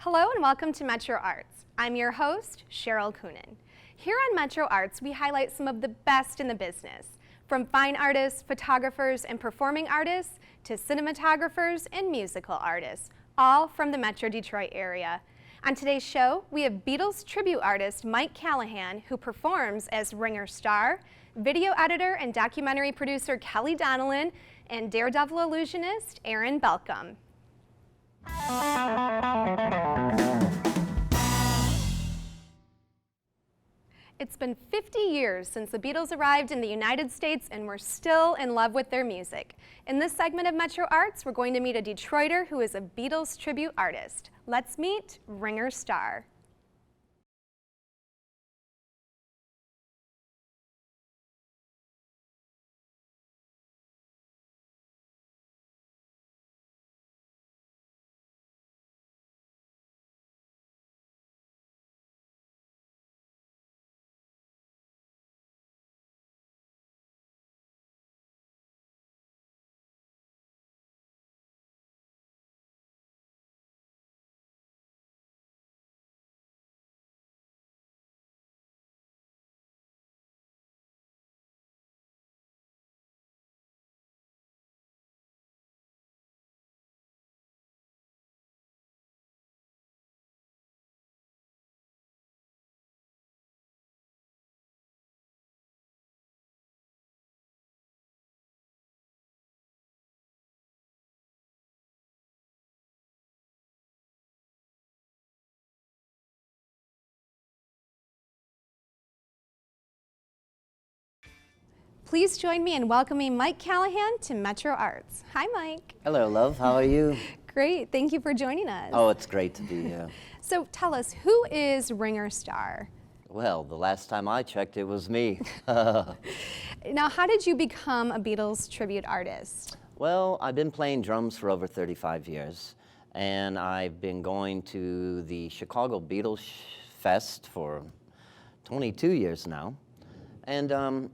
Hello and welcome to MetroArts. I'm your host, Cheryl Coonan. Here on MetroArts, we highlight some of the best in the business, from fine artists, photographers, and performing artists to cinematographers and musical artists, all from the Metro Detroit area. On today's show, we have Beatles tribute artist Mike Callahan, who performs as Ringer star, video editor and documentary producer Kelly Donnellan, and Daredevil Illusionist Aaron Balcom. It's been 50 years since the Beatles arrived in the United States, and we're still in love with their music. In this segment of MetroArts, we're going to meet a Detroiter who is a Beatles tribute artist. Let's meet Ringer star. Please join me in welcoming Mike Callahan to MetroArts. Hi, Mike. Hello, love. How are you? Great. Thank you for joining us. Oh, it's great to be here. So tell us, who is Ringer star? Well, the last time I checked, it was me. Now, how did you become a Beatles tribute artist? Well, I've been playing drums for over 35 years, and I've been going to the Chicago Beatles Fest for 22 years now. And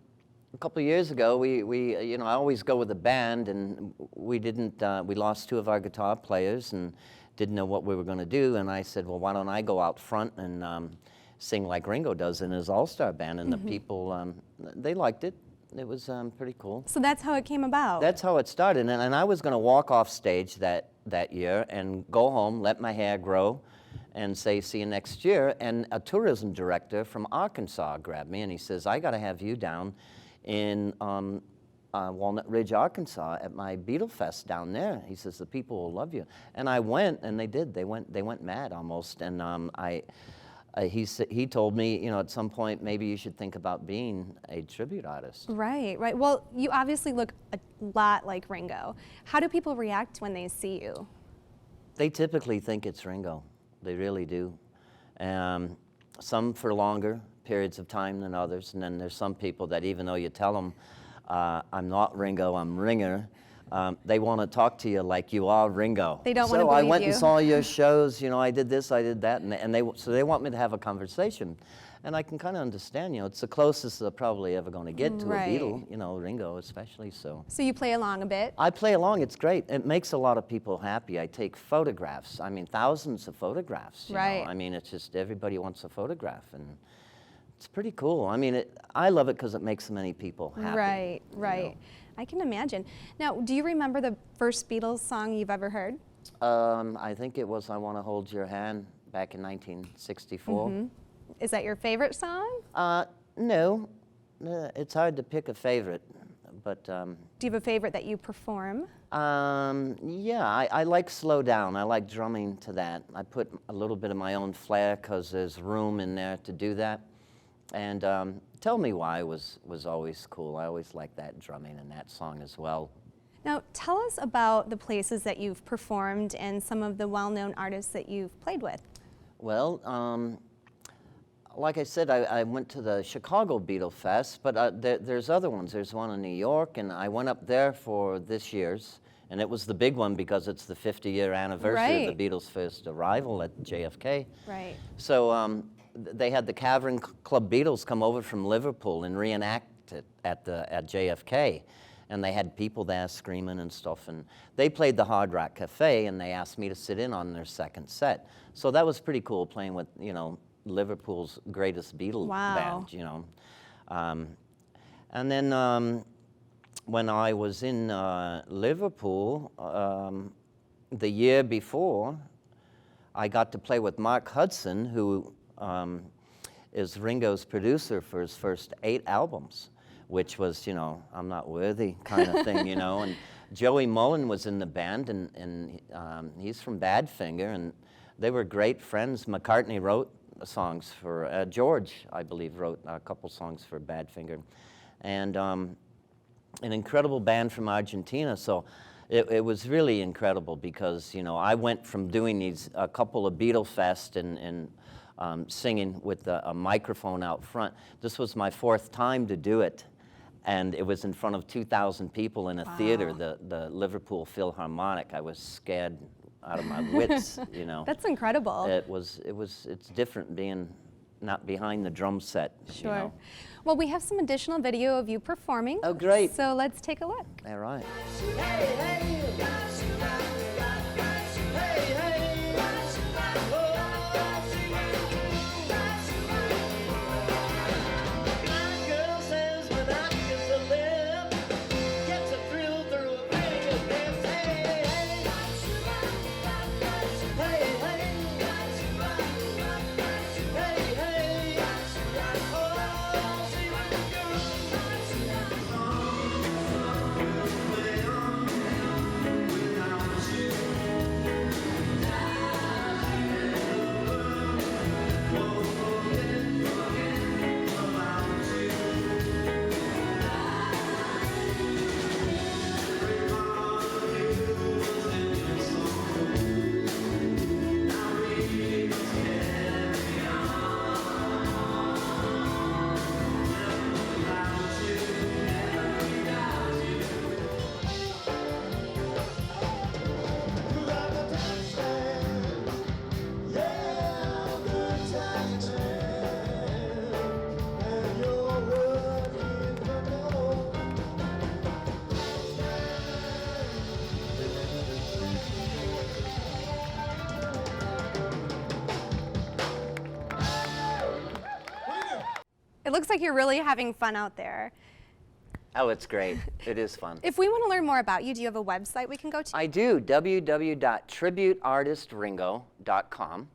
a couple of years ago, I always go with a band, and we lost two of our guitar players and didn't know what we were going to do. And I said, well, why don't I go out front and sing like Ringo does in his all-star band? And the people, they liked it. It was pretty cool. So that's how it came about? That's how it started. And I was going to walk off stage that year and go home, let my hair grow, and say, see you next year. And a tourism director from Arkansas grabbed me, and he says, I got to have you down in Walnut Ridge, Arkansas, at my Beatle Fest down there. He says, the people will love you. And I went, and they did. They went mad almost. And he told me, at some point, maybe you should think about being a tribute artist. Right. Well, you obviously look a lot like Ringo. How do people react when they see you? They typically think it's Ringo. They really do. Some for longer periods of time than others, and then there's some people that even though you tell them, I'm not Ringo, I'm Ringer, they want to talk to you like you are Ringo. They don't want to believe you. So I went and saw your shows, I did this, I did that, so they want me to have a conversation. And I can kind of understand, it's the closest they're probably ever going to get to a Beatle, Ringo especially, so. So you play along a bit? I play along, it's great. It makes a lot of people happy. I take photographs, thousands of photographs, you know. It's just everybody wants a photograph, and it's pretty cool. I love it because it makes so many people happy. Right. I can imagine. Now, do you remember the first Beatles song you've ever heard? I think it was I Want to Hold Your Hand back in 1964. Is that your favorite song? No. It's hard to pick a favorite, but... do you have a favorite that you perform? Yeah, I like Slow Down. I like drumming to that. I put a little bit of my own flair because there's room in there to do that. And Tell Me Why was always cool. I always liked that drumming in that song as well. Now, tell us about the places that you've performed and some of the well-known artists that you've played with. Well, like I said, I went to the Chicago Beatle Fest, but there's other ones. There's one in New York, and I went up there for this year's, and it was the big one because it's the 50-year anniversary of the Beatles' first arrival at JFK. Right. So they had the Cavern Club Beatles come over from Liverpool and reenact it at JFK. and they had people there screaming and stuff. And they played the Hard Rock Cafe, and they asked me to sit in on their second set. So that was pretty cool, playing with, you know, Liverpool's greatest Beatles band, you know. And then when I was in Liverpool, the year before, I got to play with Mark Hudson, who is Ringo's producer for his first 8 albums, which was, you know, I'm not worthy kind of thing, you know. And Joey Mullen was in the band, and he's from Badfinger, and they were great friends. McCartney wrote songs for, George, I believe, wrote a couple songs for Badfinger. And an incredible band from Argentina, so it was really incredible because, you know, I went from doing a couple of Beatle Fest and singing with a microphone out front. This was my 4th time to do it, and it was in front of 2,000 people in a theater, the Liverpool Philharmonic. I was scared out of my wits, you know. That's incredible. It's different being not behind the drum set. Sure. You know? Well, we have some additional video of you performing. Oh, great. So let's take a look. All right. It looks like you're really having fun out there. Oh, it's great. It is fun. If we want to learn more about you, do you have a website we can go to? I do, www.tributeartistringo.com.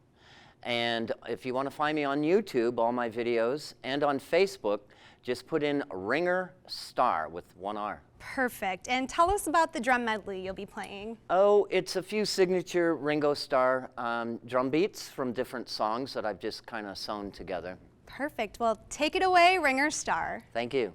And if you want to find me on YouTube, all my videos, and on Facebook, just put in Ringer Star with 1 R. Perfect. And tell us about the drum medley you'll be playing. Oh, it's a few signature Ringo Starr drum beats from different songs that I've just kind of sewn together. Perfect. Well, take it away, Ringer Star. Thank you.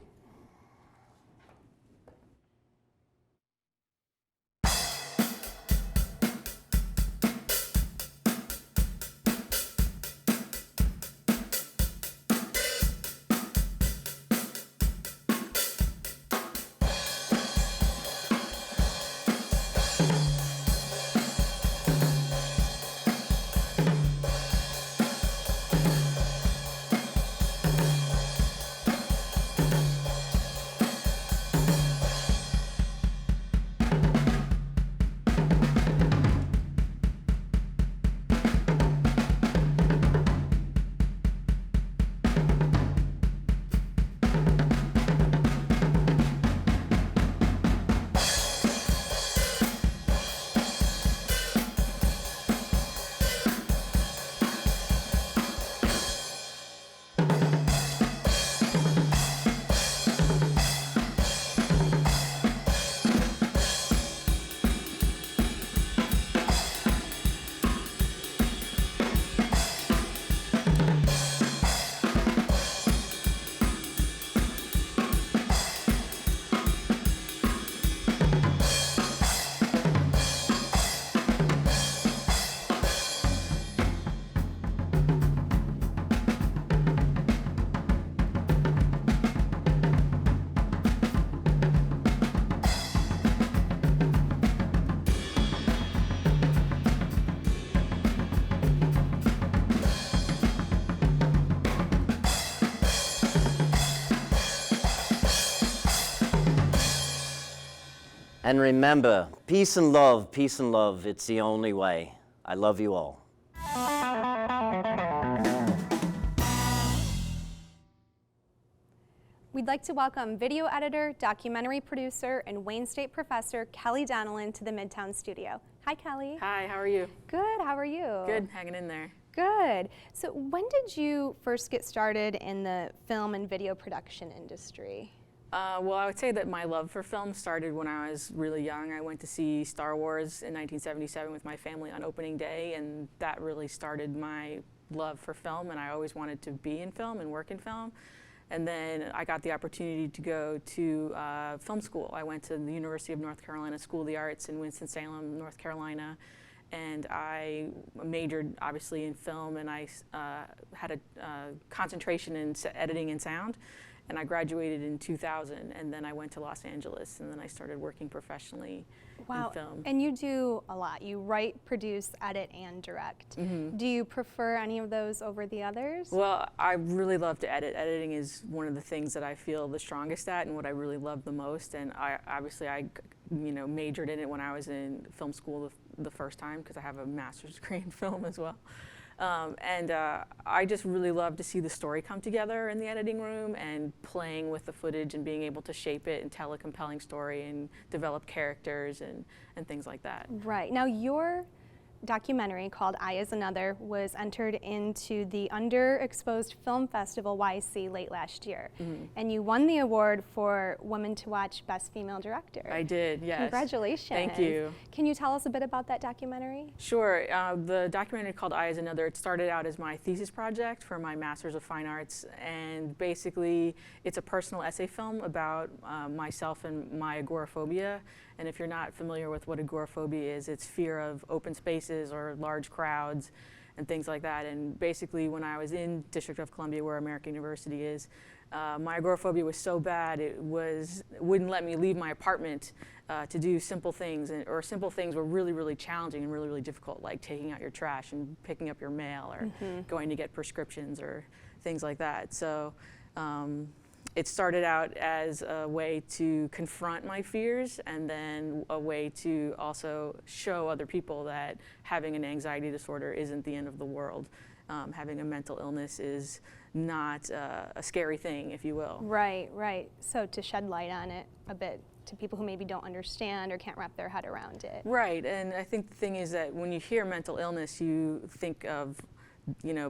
And remember, peace and love, peace and love. It's the only way. I love you all. We'd like to welcome video editor, documentary producer, and Wayne State professor Kelly Donnellan to the Midtown studio. Hi, Kelly. Hi, how are you? Good, how are you? Good, hanging in there. Good. So when did you first get started in the film and video production industry? Well, I would say that my love for film started when I was really young. I went to see Star Wars in 1977 with my family on opening day, and that really started my love for film, and I always wanted to be in film and work in film. And then I got the opportunity to go to film school. I went to the University of North Carolina School of the Arts in Winston-Salem, North Carolina, and I majored obviously in film, and I had a concentration in editing and sound. And I graduated in 2000, and then I went to Los Angeles, and then I started working professionally in film. And you do a lot. You write, produce, edit, and direct. Do you prefer any of those over the others? Well, I really love to edit. Editing is one of the things that I feel the strongest at and what I really love the most. And I majored in it when I was in film school the first time, because I have a master's degree in film as well. I just really love to see the story come together in the editing room and playing with the footage and being able to shape it and tell a compelling story and develop characters and things like that. Right. Now, your documentary called Eye is Another was entered into the Underexposed Film Festival YC late last year. And you won the award for Women to Watch Best Female Director. I did, yes. Congratulations. Thank you. Can you tell us a bit about that documentary? Sure. The documentary called Eye is Another, it started out as my thesis project for my Master's of Fine Arts, and basically it's a personal essay film about myself and my agoraphobia. And if you're not familiar with what agoraphobia is, it's fear of open spaces or large crowds and things like that. And basically when I was in District of Columbia, where American University is, my agoraphobia was so bad it wouldn't let me leave my apartment to do simple things, or simple things were really, really challenging and really, really difficult, like taking out your trash and picking up your mail, or going to get prescriptions or things like that. So it started out as a way to confront my fears, and then a way to also show other people that having an anxiety disorder isn't the end of the world. Having a mental illness is not a scary thing, if you will. Right, right. So to shed light on it a bit to people who maybe don't understand or can't wrap their head around it. Right, and I think the thing is that when you hear mental illness, you think of,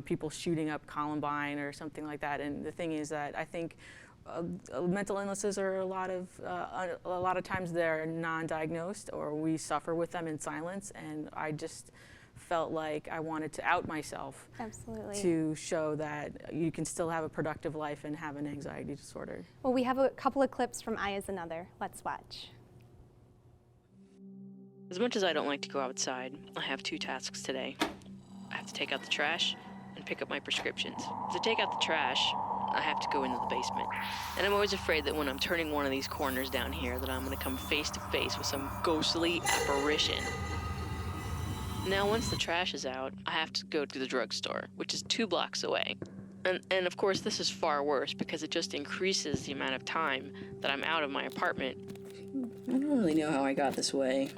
people shooting up Columbine or something like that. And the thing is that I think mental illnesses are a lot of times they're non-diagnosed, or we suffer with them in silence. And I just felt like I wanted to out myself. Absolutely. To show that you can still have a productive life and have an anxiety disorder. Well, we have a couple of clips from Eye is Another. Let's watch. As much as I don't like to go outside, I have two tasks today. I have to take out the trash and pick up my prescriptions. To take out the trash, I have to go into the basement. And I'm always afraid that when I'm turning one of these corners down here, that I'm gonna come face to face with some ghostly apparition. Now, once the trash is out, I have to go to the drugstore, which is 2 blocks away. And of course, this is far worse because it just increases the amount of time that I'm out of my apartment. I don't really know how I got this way.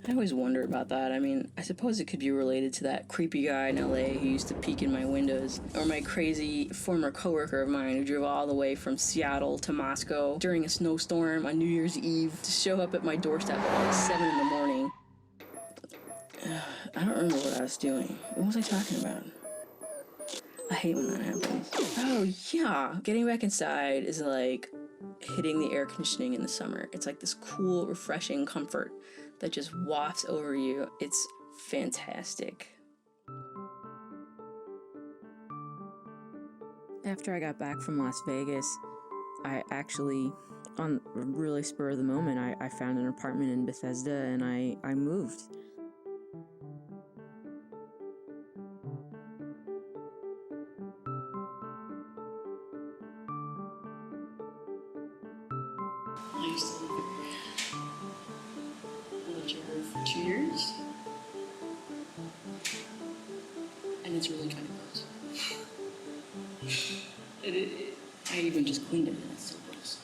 I always wonder about that. I mean, I suppose it could be related to that creepy guy in LA who used to peek in my windows, or my crazy former coworker of mine who drove all the way from Seattle to Moscow during a snowstorm on New Year's Eve to show up at my doorstep at like 7 in the morning. I don't remember what I was doing. What was I talking about? I hate when that happens. Oh, yeah. Getting back inside is like hitting the air conditioning in the summer. It's like this cool, refreshing comfort that just wafts over you. It's fantastic. After I got back from Las Vegas, I actually, on a really spur of the moment, I found an apartment in Bethesda and I moved. I used to live here. I lived here for 2 years. And it's really kind of gross. I even just cleaned it and it's so gross.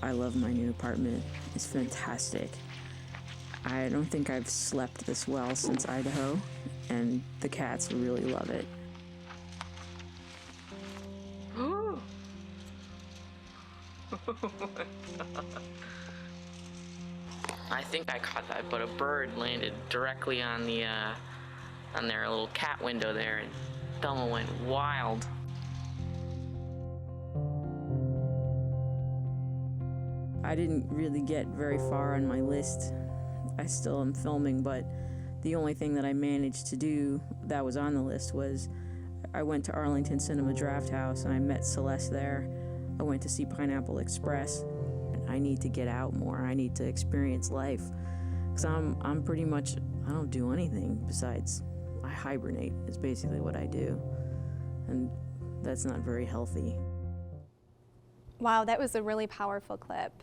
I love my new apartment. It's fantastic. I don't think I've slept this well since Idaho, and the cats really love it. I think I caught that, but a bird landed directly on their little cat window there, and Thelma went wild. I didn't really get very far on my list. I still am filming, but the only thing that I managed to do that was on the list was I went to Arlington Cinema Draft House and I met Celeste there. I went to see Pineapple Express. I need to get out more. I need to experience life. Because I'm pretty much, I don't do anything besides I hibernate is basically what I do. And that's not very healthy. Wow, that was a really powerful clip.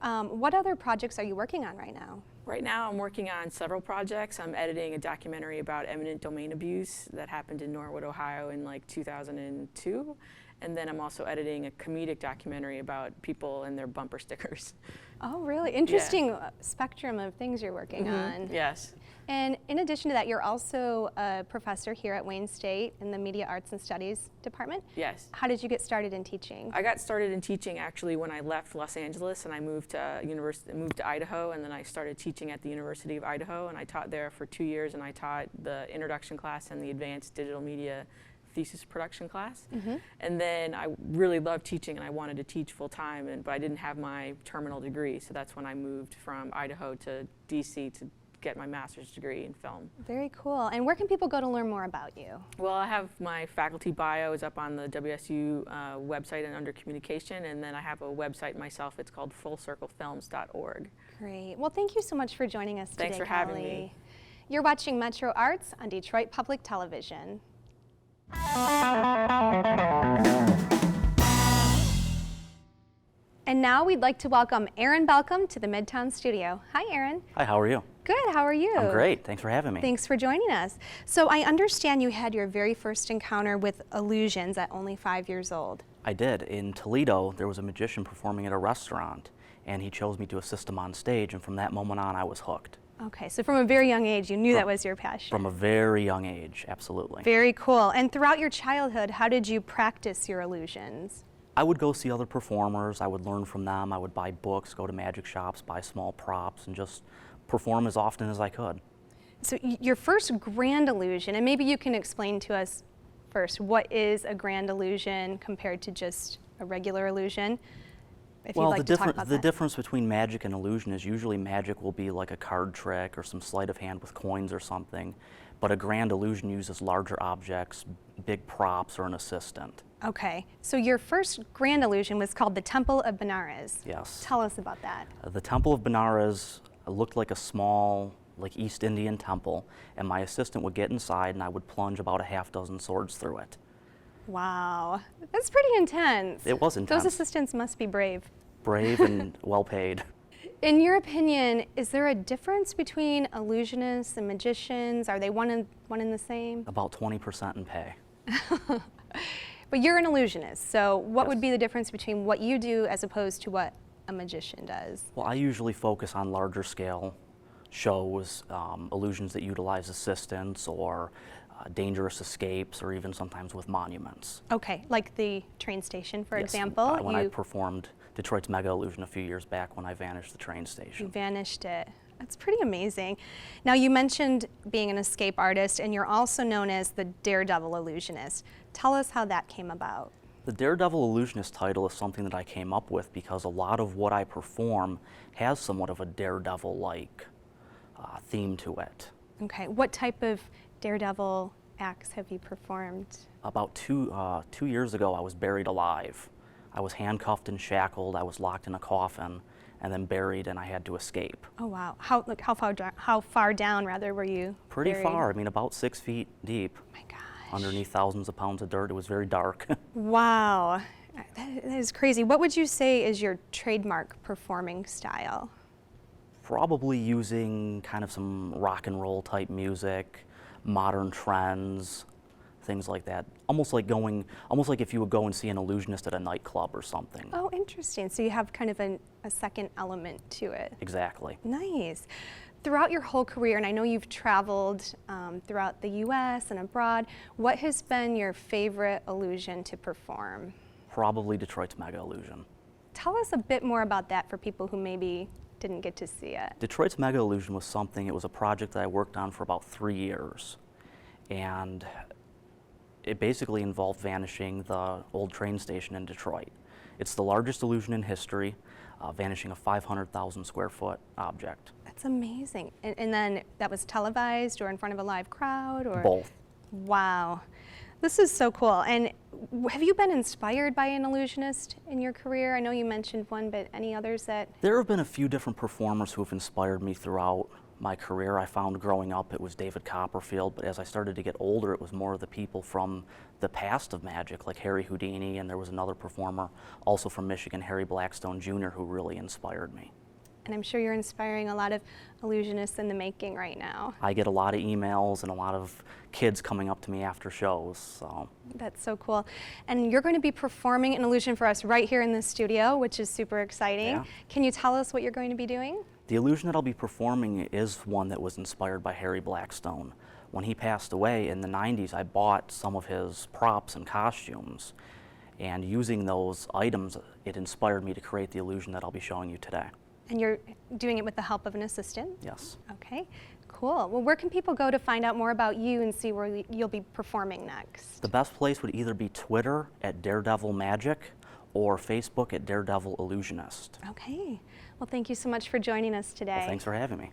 What other projects are you working on right now? Right now I'm working on several projects. I'm editing a documentary about eminent domain abuse that happened in Norwood, Ohio in like 2002. And then I'm also editing a comedic documentary about people and their bumper stickers. Oh, really? Interesting spectrum of things you're working on. Yes. And in addition to that, you're also a professor here at Wayne State in the Media Arts and Studies department. Yes. How did you get started in teaching? I got started in teaching actually when I left Los Angeles and I moved to Idaho, and then I started teaching at the University of Idaho, and I taught there for 2 years, and I taught the introduction class and the advanced digital media thesis production class. And then I really loved teaching and I wanted to teach full time, but I didn't have my terminal degree, so that's when I moved from Idaho to DC to get my master's degree in film. Very cool. And where can people go to learn more about you? Well, I have my faculty bio is up on the WSU website and under communication, and then I have a website myself. It's called fullcirclefilms.org. Great. Well, thank you so much for joining us today, Thanks for having Kelly. me. You're watching Metro Arts on Detroit Public Television. And now we'd like to welcome Aaron Balcom to the Midtown studio. Hi, Aaron. Hi, how are you? Good, how are you? I'm great, thanks for having me. Thanks for joining us. So I understand you had your very first encounter with illusions at only 5 years old. I did. In Toledo, there was a magician performing at a restaurant, and he chose me to assist him on stage, and from that moment on, I was hooked. Okay, so from a very young age, you knew that was your passion. From a very young age, absolutely. Very cool. And throughout your childhood, how did you practice your illusions? I would go see other performers, I would learn from them, I would buy books, go to magic shops, buy small props, and just perform as often as I could. So your first grand illusion, and maybe you can explain to us first, what is a grand illusion compared to just a regular illusion? If you'd like to talk about the that. difference between magic and illusion is usually magic will be like a card trick or some sleight of hand with coins or something, but a grand illusion uses larger objects, big props, or an assistant. Okay, so your first grand illusion was called the Temple of Benares. Yes. Tell us about that. The Temple of Benares looked like a small, East Indian temple, and my assistant would get inside and I would plunge about a half dozen swords through it. Wow, that's pretty intense. It was intense. Those assistants must be brave. Brave and well paid. In your opinion, is there a difference between illusionists and magicians? Are they one and the same? About 20% in pay. But you're an illusionist, so what Yes. would be the difference between what you do as opposed to what a magician does? Well, I usually focus on larger scale shows, illusions that utilize assistants or dangerous escapes, or even sometimes with monuments. Okay, like the train station, for Yes, example. when I performed Detroit's Mega Illusion a few years back when I vanished the train You station. vanished it. That's pretty amazing. Now, you mentioned being an escape artist, and you're also known as the Daredevil Illusionist. Tell us how that came about. The Daredevil Illusionist title is something that I came up with because a lot of what I perform has somewhat of a daredevil-like theme to it. Okay, what type of Daredevil acts have you performed? About two years ago, I was buried alive. I was handcuffed and shackled, I was locked in a coffin, and then buried, and I had to escape. Oh wow! How far down rather were you? Pretty buried? far. I mean, about 6 feet deep, Oh my gosh! underneath thousands of pounds of dirt. It was very dark. Wow, that is crazy. What would you say is your trademark performing style? Probably using kind of some rock and roll type music, modern trends, things like that. Almost like if you would go and see an illusionist at a nightclub or something. Oh, interesting. So you have kind of a second element to it. Exactly. Nice. Throughout your whole career, and I know you've traveled throughout the U.S. and abroad, what has been your favorite illusion to perform? Probably Detroit's Mega Illusion. Tell us a bit more about that for people who maybe didn't get to see it. Detroit's Mega Illusion was something, it was a project that I worked on for about 3 years. And it basically involved vanishing the old train station in Detroit. It's the largest illusion in history, vanishing a 500,000 square foot object. That's amazing. And then that was televised or in front of a live crowd? Or? Both. Wow. This is so cool. And have you been inspired by an illusionist in your career? I know you mentioned one, but any others that? There have been a few different performers who have inspired me throughout my career. I found growing up it was David Copperfield, but as I started to get older, it was more of the people from the past of magic, like Harry Houdini, and there was another performer also from Michigan, Harry Blackstone Jr., who really inspired me. And I'm sure you're inspiring a lot of illusionists in the making right now. I get a lot of emails and a lot of kids coming up to me after shows. So. That's so cool. And you're going to be performing an illusion for us right here in the studio, which is super exciting. Yeah. Can you tell us what you're going to be doing? The illusion that I'll be performing is one that was inspired by Harry Blackstone. When he passed away in the 90s, I bought some of his props and costumes. And using those items, it inspired me to create the illusion that I'll be showing you today. And you're doing it with the help of an assistant? Yes. Okay, cool. Well, where can people go to find out more about you and see where you'll be performing next? The best place would either be Twitter at Daredevil Magic or Facebook at Daredevil Illusionist. Okay. Well, thank you so much for joining us today. Well, thanks for having me.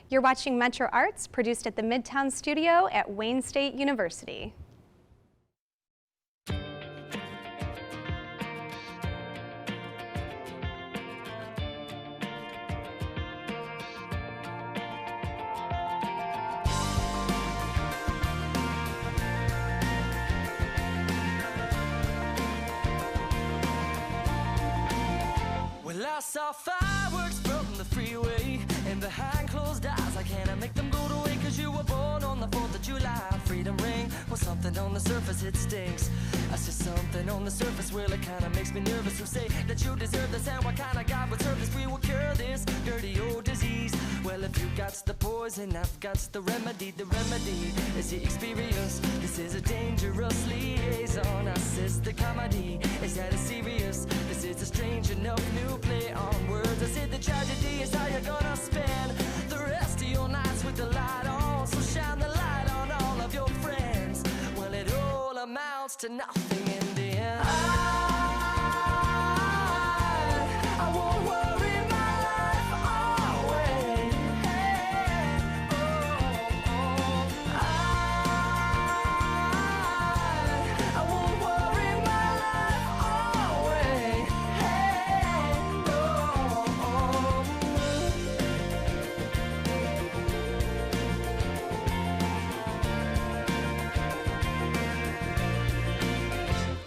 You're watching MetroArts, produced at the Midtown Studio at Wayne State University. I saw fireworks from the freeway, and behind closed eyes I can't make them go away. Cause you were born on the 4th of July. Freedom ring, well, something on the surface it stinks. I see something on the surface, well, it kinda makes me nervous. Who say that you deserve this, and what kind of God would serve this? We will cure this dirty old disease. Well, if you got the poison, I've got the remedy. The remedy is the experience. This is a dangerous liaison. I says the comedy, is that it's serious? This is a strange enough new play on words. I said the tragedy is how you're gonna spend the rest of your nights with the light on. So shine the light on all of your friends. Well, it all amounts to nothing in the end. I won't worry my life away. Hey, I won't worry my life away.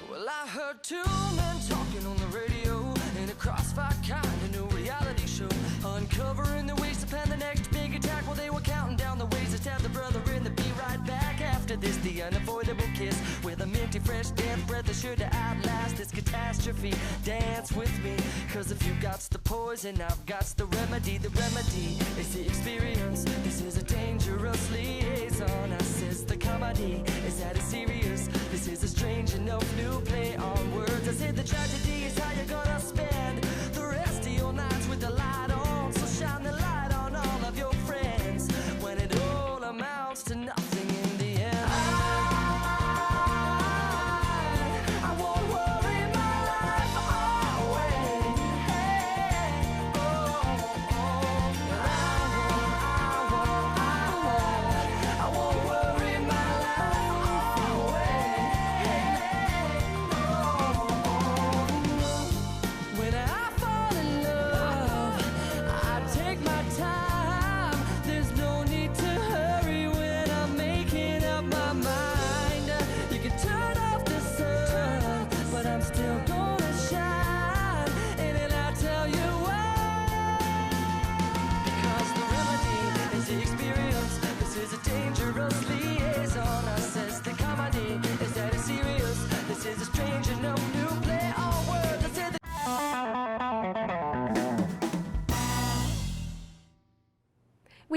Well, I heard two men talking on the radio in a crossfire kind of new reality show, uncovering the ways to plan the next big attack. Well, they were counting down the ways to stab the brother in the be right back after this. The unavoidable kiss with a minty fresh death breath is sure to outlast this catastrophe. Dance with me, cause if you got the poison, I've got the remedy. The remedy is the experience. This is a dangerous liaison. I says the comedy, is that it's serious? This is a strange enough new play on words. I said the tragedy is how you're gonna spend the rest of your nights with the light on. So shine the light on all of your friends when it all amounts to nothing in the end. I won't worry my life away. Hey, I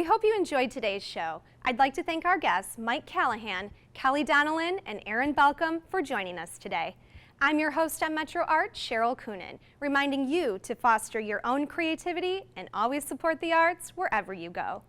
We hope you enjoyed today's show. I'd like to thank our guests, Mike Callahan, Kelly Donnellan, and Aaron Balcom for joining us today. I'm your host on MetroArts, Cheryl Coonan, reminding you to foster your own creativity and always support the arts wherever you go.